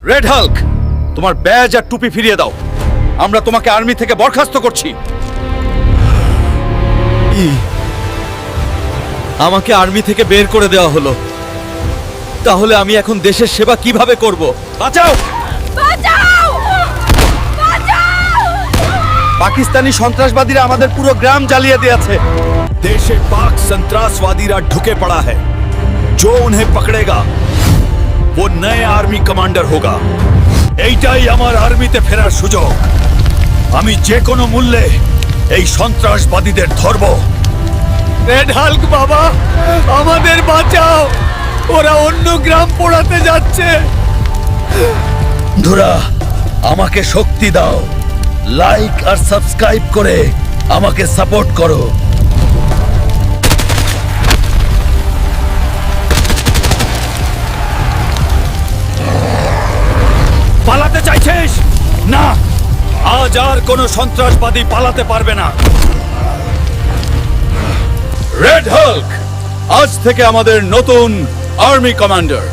Red Hulk, তোমার badge আর টুপি ফিরিয়ে দাও। আমরা তোমাকে আর্মি থেকে বরখাস্ত করছি। আমাকে আর্মি থেকে বের করে দেওয়া হলো, তাহলে আমি এখন দেশের সেবা কিভাবে করব? বাঁচাও! বাঁচাও! বাঁচাও! পাকিস্তানি সন্ত্রাসবাদীরা আমাদের পুরো গ্রাম জ্বালিয়ে দিয়েছে। দেশে পাক সন্ত্রাসবাদীরা ঢুকে পড়া है। जो उन्हें पकड़ेगा वो नए आर्मी कमांडर होगा। এইটাই আমার আর্মিতে ফেরার সুযোগ। আমি যে কোনো মূল্যে এই সন্ত্রাসবাদীদের ধরব। রেড হাল্ক বাবা, আমাদের বাঁচাও, ওরা অন্য গ্রাম পোড়াতে যাচ্ছে। ধুরা, আমাকে শক্তি দাও, লাইক আর সাবস্ক্রাইব করে আমাকে সাপোর্ট করো। পালাতে চাইছিস? না, আজ আর কোনো সন্ত্রাসবাদী পালাতে পারবে না। রেড হাল্ক আজ থেকে আমাদের নতুন আর্মি কমান্ডার।